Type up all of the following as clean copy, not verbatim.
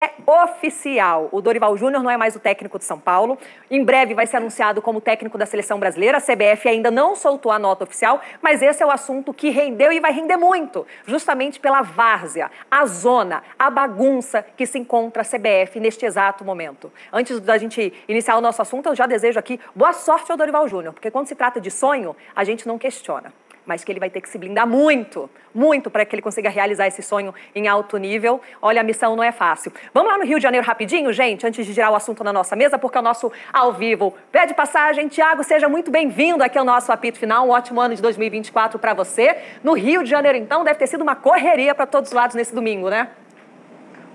É oficial. O Dorival Júnior não é mais o técnico de São Paulo. Em breve vai ser anunciado como técnico da seleção brasileira. A CBF ainda não soltou a nota oficial, mas esse é o assunto que rendeu e vai render muito, justamente pela várzea, a zona, a bagunça que se encontra a CBF neste exato momento. Antes da gente iniciar o nosso assunto, eu já desejo aqui boa sorte ao Dorival Júnior, porque quando se trata de sonho, a gente não questiona. Mas que ele vai ter que se blindar muito, muito para que ele consiga realizar esse sonho em alto nível. Olha, a missão não é fácil. Vamos lá no Rio de Janeiro rapidinho, gente, antes de girar o assunto na nossa mesa, porque é o nosso ao vivo. Pede passagem, Thiago, seja muito bem-vindo aqui ao nosso apito final. Um ótimo ano de 2024 para você. No Rio de Janeiro, então, deve ter sido uma correria para todos os lados nesse domingo, né?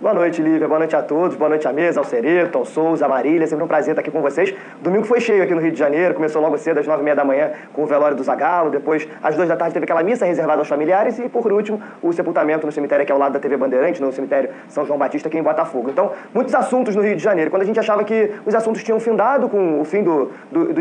Boa noite, Lívia. Boa noite a todos. Boa noite à mesa, ao Cereto, ao Souza, à Marília. Sempre um prazer estar aqui com vocês. Domingo foi cheio aqui no Rio de Janeiro. Começou logo cedo, às 9h30 da manhã, com o velório do Zagallo. Depois, às 2 da tarde, teve aquela missa reservada aos familiares. E, por último, o sepultamento no cemitério aqui ao lado da TV Bandeirantes, no cemitério São João Batista, aqui em Botafogo. Então, muitos assuntos no Rio de Janeiro. Quando a gente achava que os assuntos tinham findado com o fim do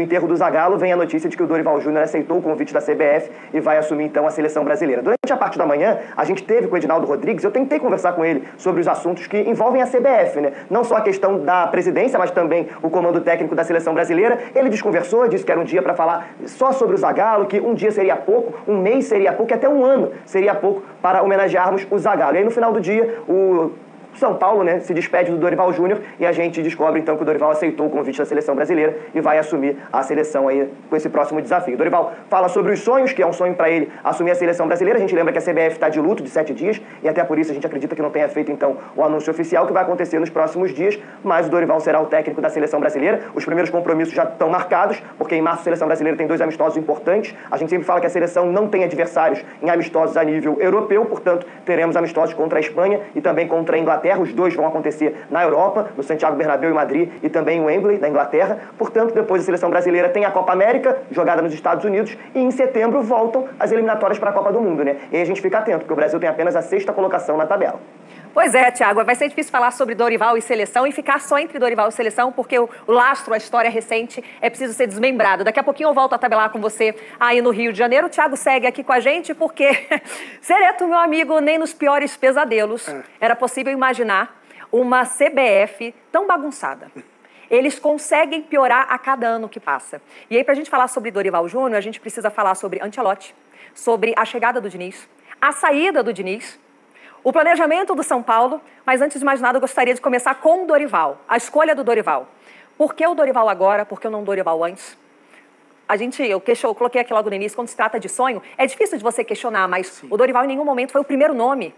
enterro do Zagallo, vem a notícia de que o Dorival Júnior aceitou o convite da CBF e vai assumir, então, a seleção brasileira. Durante a parte da manhã, a gente teve com o Edinaldo Rodrigues. Eu tentei conversar com ele sobre os assuntos que envolvem a CBF, né? Não só a questão da presidência, mas também o comando técnico da seleção brasileira. Ele desconversou, disse que era um dia para falar só sobre o Zagallo, que um dia seria pouco, um mês seria pouco, e até um ano seria pouco para homenagearmos o Zagallo. E aí, no final do dia, o São Paulo, né, se despede do Dorival Júnior e a gente descobre, então, que o Dorival aceitou o convite da seleção brasileira e vai assumir a seleção aí com esse próximo desafio. O Dorival fala sobre os sonhos, que é um sonho para ele assumir a seleção brasileira. A gente lembra que a CBF está de luto de 7 dias e até por isso a gente acredita que não tenha feito, então, o anúncio oficial que vai acontecer nos próximos dias, mas o Dorival será o técnico da seleção brasileira. Os primeiros compromissos já estão marcados, porque em março a seleção brasileira tem 2 amistosos importantes. A gente sempre fala que a seleção não tem adversários em amistosos a nível europeu, portanto, teremos amistosos contra a Espanha e também contra a Inglaterra. Os 2 vão acontecer na Europa, no Santiago Bernabéu em Madrid e também em Wembley, na Inglaterra. Portanto, depois a seleção brasileira tem a Copa América, jogada nos Estados Unidos, e em setembro voltam as eliminatórias para a Copa do Mundo, né? E aí a gente fica atento, porque o Brasil tem apenas a 6ª colocação na tabela. Pois é, Thiago, vai ser difícil falar sobre Dorival e seleção e ficar só entre Dorival e seleção, porque o lastro, a história recente, é preciso ser desmembrado. Daqui a pouquinho eu volto a tabelar com você aí no Rio de Janeiro. O Thiago segue aqui com a gente, porque, Cereto, meu amigo, nem nos piores pesadelos era possível imaginar uma CBF tão bagunçada. Eles conseguem piorar a cada ano que passa. E aí, para a gente falar sobre Dorival Júnior, a gente precisa falar sobre Ancelotti, sobre a chegada do Diniz, a saída do Diniz, o planejamento do São Paulo, mas antes de mais nada eu gostaria de começar com o Dorival, a escolha do Dorival. Por que o Dorival agora? Por que não o Dorival antes? Eu coloquei aqui logo no início, quando se trata de sonho, é difícil de você questionar, mas sim, o Dorival em nenhum momento foi o primeiro nome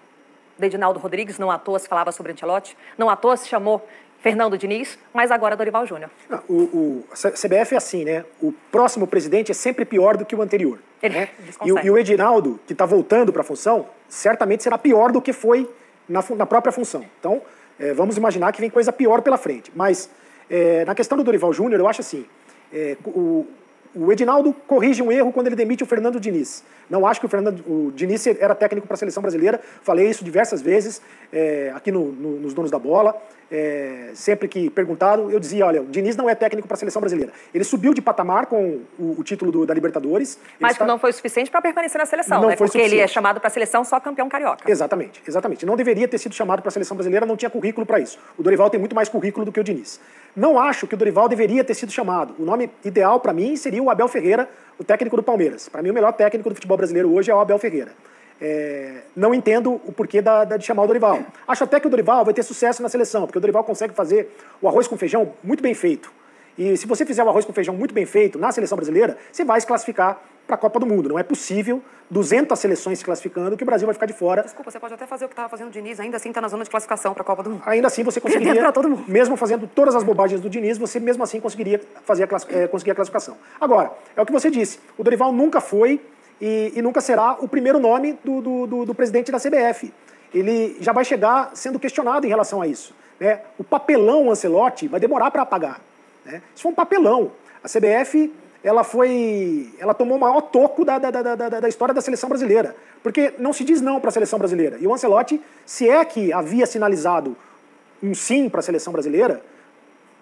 de Edinaldo Rodrigues, não à toa se falava sobre Ancelotti, não à toa se chamou Fernando Diniz, mas agora Dorival Júnior. A CBF é assim, né? O próximo presidente é sempre pior do que o anterior. Né? E o Edinaldo, que está voltando para a função, certamente será pior do que foi na própria função. Então, vamos imaginar que vem coisa pior pela frente. Mas, na questão do Dorival Júnior, eu acho assim, o Edinaldo corrige um erro quando ele demite o Fernando Diniz. Não acho que o Diniz era técnico para a seleção brasileira. Falei isso diversas vezes aqui nos Donos da Bola. Sempre que perguntado, eu dizia, olha, o Diniz não é técnico para a seleção brasileira. Ele subiu de patamar com o título da Libertadores. Mas que não foi suficiente para permanecer na seleção, né? Porque ele é chamado para a seleção só campeão carioca. Exatamente, exatamente. Não deveria ter sido chamado para a seleção brasileira, não tinha currículo para isso. O Dorival tem muito mais currículo do que o Diniz. Não acho que o Dorival deveria ter sido chamado. O nome ideal para mim seria o Abel Ferreira, o técnico do Palmeiras. Para mim, o melhor técnico do futebol brasileiro hoje é o Abel Ferreira. Não entendo o porquê de chamar o Dorival. Acho até que o Dorival vai ter sucesso na seleção, porque o Dorival consegue fazer o arroz com feijão muito bem feito. E se você fizer o arroz com feijão muito bem feito na seleção brasileira, você vai se classificar para a Copa do Mundo. Não é possível 200 seleções se classificando que o Brasil vai ficar de fora. Desculpa, você pode até fazer o que estava fazendo o Diniz, ainda assim está na zona de classificação para a Copa do Mundo. Ainda assim você conseguiria, mesmo fazendo todas as bobagens do Diniz, você mesmo assim conseguiria conseguir a classificação. Agora, é o que você disse, o Dorival nunca foi e nunca será o primeiro nome do presidente da CBF. Ele já vai chegar sendo questionado em relação a isso. Né? O papelão Ancelotti vai demorar para apagar. Né? Isso foi um papelão. A CBF ela tomou o maior toco da história da seleção brasileira. Porque não se diz não para a seleção brasileira. E o Ancelotti, se é que havia sinalizado um sim para a seleção brasileira,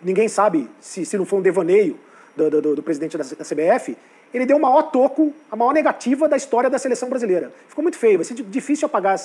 ninguém sabe se não foi um devaneio do presidente da CBF, ele deu o maior toco, a maior negativa da história da seleção brasileira. Ficou muito feio, vai ser difícil apagar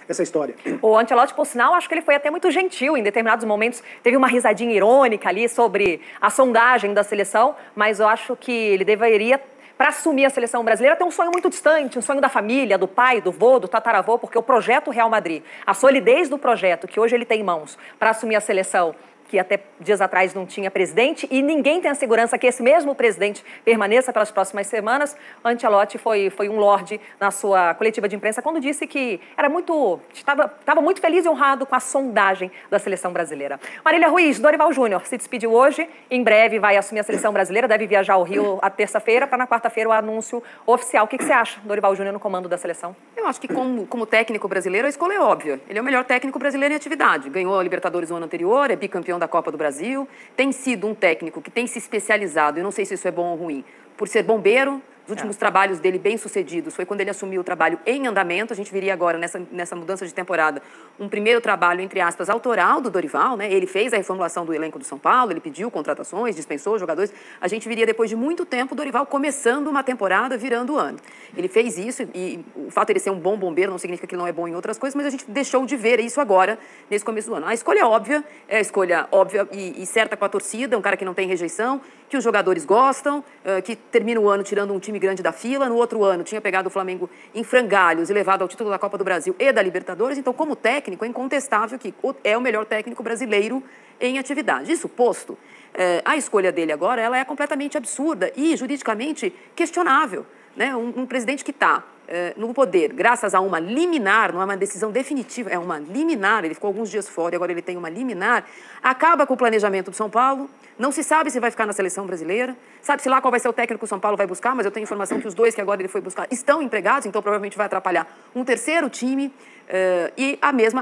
essa história. O Ancelotti, por sinal, acho que ele foi até muito gentil em determinados momentos. Teve uma risadinha irônica ali sobre a sondagem da seleção, mas eu acho que ele deveria, para assumir a seleção brasileira, ter um sonho muito distante, um sonho da família, do pai, do vô, do tataravô, porque o projeto Real Madrid, a solidez do projeto que hoje ele tem em mãos para assumir a seleção, que até dias atrás não tinha presidente, e ninguém tem a segurança que esse mesmo presidente permaneça pelas próximas semanas. Ancelotti foi um lorde na sua coletiva de imprensa quando disse que estava muito feliz e honrado com a sondagem da seleção brasileira. Marília Ruiz, Dorival Júnior se despediu hoje, em breve vai assumir a seleção brasileira, deve viajar ao Rio a terça-feira, para na quarta-feira o anúncio oficial. O que você acha, Dorival Júnior, no comando da seleção? Eu acho que como técnico brasileiro, a escolha é óbvia. Ele é o melhor técnico brasileiro em atividade. Ganhou a Libertadores no ano anterior, é bicampeão da Copa do Brasil, tem sido um técnico que tem se especializado, eu não sei se isso é bom ou ruim, por ser bombeiro. Os últimos trabalhos dele bem-sucedidos foi quando ele assumiu o trabalho em andamento. A gente viria agora, nessa mudança de temporada, um primeiro trabalho, entre aspas, autoral do Dorival, né? Ele fez a reformulação do elenco do São Paulo, ele pediu contratações, dispensou jogadores. A gente viria, depois de muito tempo, o Dorival começando uma temporada, virando o ano. Ele fez isso e o fato de ele ser um bom bombeiro não significa que ele não é bom em outras coisas, mas a gente deixou de ver isso agora, nesse começo do ano. A escolha é a escolha óbvia e certa com a torcida, um cara que não tem rejeição, que os jogadores gostam, que termina o ano tirando um time grande da fila. No outro ano tinha pegado o Flamengo em frangalhos e levado ao título da Copa do Brasil e da Libertadores. Então, como técnico, é incontestável que é o melhor técnico brasileiro em atividade. Isso posto, a escolha dele agora ela é completamente absurda e juridicamente questionável, né? Um presidente que está no poder, graças a uma liminar, não é uma decisão definitiva, é uma liminar, ele ficou alguns dias fora e agora ele tem uma liminar, acaba com o planejamento do São Paulo, não se sabe se vai ficar na seleção brasileira, sabe-se lá qual vai ser o técnico que o São Paulo vai buscar, mas eu tenho informação que os dois que agora ele foi buscar estão empregados, então provavelmente vai atrapalhar um terceiro time, e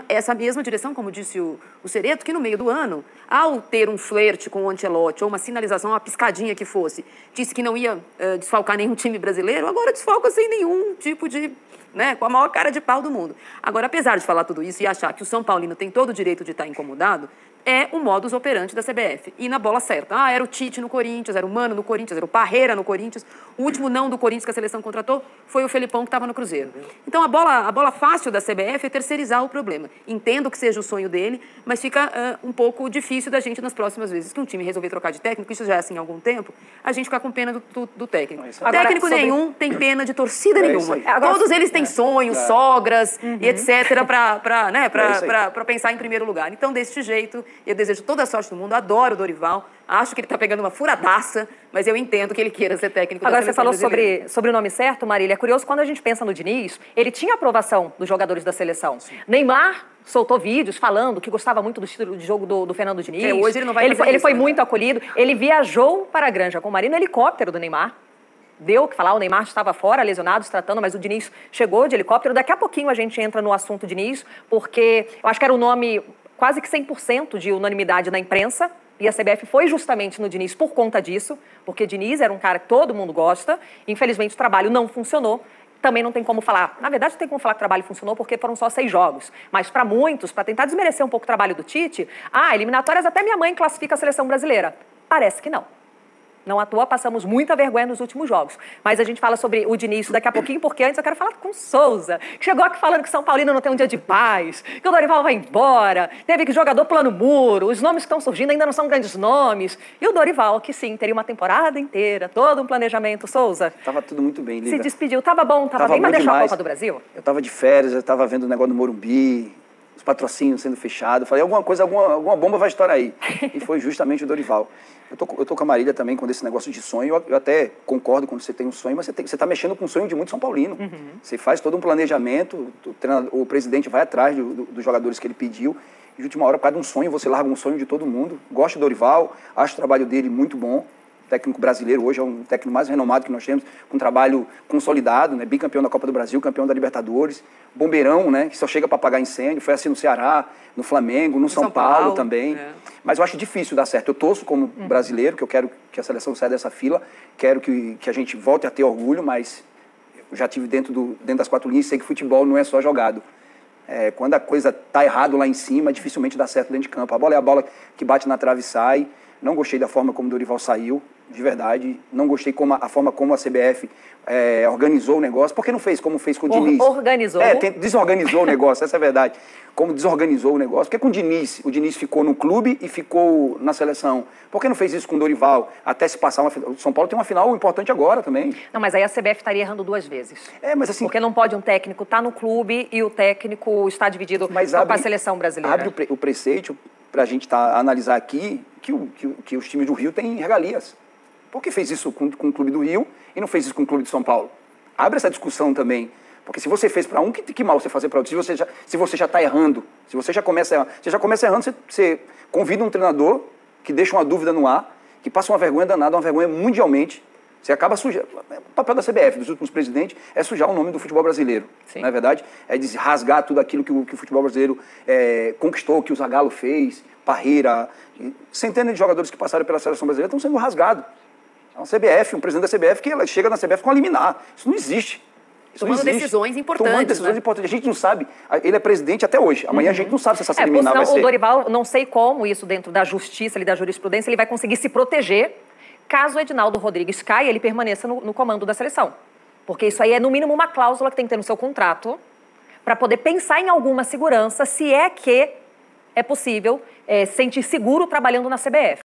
essa mesma direção, como disse o Cereto, que no meio do ano, ao ter um flerte com o Ancelotti, ou uma sinalização, uma piscadinha que fosse, disse que não ia desfalcar nenhum time brasileiro, agora desfalca sem nenhum tipo de... né, com a maior cara de pau do mundo. Agora, apesar de falar tudo isso e achar que o São Paulino tem todo o direito de estar incomodado, é o modus operandi da CBF. E na bola certa. Era o Tite no Corinthians, era o Mano no Corinthians, era o Parreira no Corinthians. O último não do Corinthians que a seleção contratou foi o Felipão, que estava no Cruzeiro. Então, a bola fácil da CBF é terceirizar o problema. Entendo que seja o sonho dele, mas fica um pouco difícil da gente, nas próximas vezes que um time resolver trocar de técnico, isso já é assim há algum tempo, a gente ficar com pena do técnico. Agora, técnico nenhum tem pena de torcida nenhuma. Todos eles têm sonhos, sogras e etc. para pensar em primeiro lugar. Então, deste jeito, eu desejo toda a sorte do mundo, adoro o Dorival, acho que ele está pegando uma furadaça, mas eu entendo que ele queira ser técnico da seleção brasileira. Agora, você falou sobre o nome certo, Marília. É curioso, quando a gente pensa no Diniz, ele tinha aprovação dos jogadores da seleção. Sim. Neymar soltou vídeos falando que gostava muito do estilo de jogo do Fernando Diniz. Hoje ele não vai fazer isso, ele foi muito acolhido. Ele viajou para a Granja com no helicóptero do Neymar. Deu o que falar, o Neymar estava fora, lesionado, se tratando, mas o Diniz chegou de helicóptero. Daqui a pouquinho a gente entra no assunto Diniz, porque eu acho que era o nome... quase que 100% de unanimidade na imprensa, e a CBF foi justamente no Diniz por conta disso, porque Diniz era um cara que todo mundo gosta, infelizmente o trabalho não funcionou, também não tem como falar, na verdade não tem como falar que o trabalho funcionou porque foram só 6 jogos, mas para muitos, para tentar desmerecer um pouco o trabalho do Tite, eliminatórias até minha mãe classifica a seleção brasileira, parece que não. Não à toa, passamos muita vergonha nos últimos jogos. Mas a gente fala sobre o Diniz daqui a pouquinho, porque antes eu quero falar com o Souza, que chegou aqui falando que São Paulino não tem um dia de paz, que o Dorival vai embora, teve que jogador pulando muro, os nomes que estão surgindo ainda não são grandes nomes. E o Dorival, que sim, teria uma temporada inteira, todo um planejamento. Souza. Tava tudo muito bem, Lívia. Se despediu, tava bem, mas deixou a Copa do Brasil? Eu tava de férias, eu tava vendo o negócio do Morumbi, os patrocínios sendo fechados. Falei, alguma bomba vai estourar aí. E foi justamente o Dorival. Eu tô com a Marília também, quando esse negócio de sonho, eu até concordo quando você tem um sonho, mas você está mexendo com o sonho de muito São Paulino. Você faz todo um planejamento, o presidente vai atrás dos jogadores que ele pediu, e de última hora, por causa de um sonho, você larga um sonho de todo mundo. Gosto do Dorival, acho o trabalho dele muito bom. Técnico brasileiro hoje é um técnico mais renomado que nós temos, com um trabalho consolidado, né? Bicampeão da Copa do Brasil, campeão da Libertadores, bombeirão, né? Que só chega para apagar incêndio, foi assim no Ceará, no Flamengo, no São Paulo também. Mas eu acho difícil dar certo. Eu torço como brasileiro, que eu quero que a seleção saia dessa fila, quero que a gente volte a ter orgulho, mas eu já estive dentro das 4 linhas e sei que futebol não é só jogado. Quando a coisa está errado lá em cima, dificilmente dá certo dentro de campo. A bola é a bola que bate na trave e sai. Não gostei da forma como o Dorival saiu, de verdade. Não gostei a forma como a CBF organizou o negócio. Por que não fez como fez com o Diniz? Organizou? Desorganizou o negócio, essa é a verdade. Como desorganizou o negócio. Por que com o Diniz ficou no clube e ficou na seleção? Por que não fez isso com o Dorival? Até se passar uma final. O São Paulo tem uma final importante agora também. Não, mas aí a CBF estaria errando 2 vezes. Mas assim... Porque não pode um técnico estar no clube e o técnico está dividido com a seleção brasileira. Abre o preceito para a gente analisar aqui que os times do Rio têm regalias. Por que fez isso com o Clube do Rio e não fez isso com o Clube de São Paulo? Abre essa discussão também. Porque se você fez para um, que mal você fazer para outro? Se você já está errando, se você já começa errando, você convida um treinador que deixa uma dúvida no ar, que passa uma vergonha danada, uma vergonha mundialmente. Você acaba sujando. O papel da CBF, dos últimos presidentes, é sujar o nome do futebol brasileiro. Sim. Não é verdade? É rasgar tudo aquilo que o futebol brasileiro conquistou, que o Zagallo fez, Parreira, centenas de jogadores que passaram pela seleção brasileira estão sendo rasgados. É um presidente da CBF que ela chega na CBF com a liminar. Isso não existe. Tomando decisões importantes. A gente não sabe. Ele é presidente até hoje. Amanhã a gente não sabe se essa liminar vai ser. O Dorival, não sei como isso dentro da justiça, da jurisprudência, ele vai conseguir se proteger caso o Edinaldo Rodrigues caia, ele permaneça no comando da seleção. Porque isso aí é, no mínimo, uma cláusula que tem que ter no seu contrato para poder pensar em alguma segurança, se é que é possível sentir seguro trabalhando na CBF.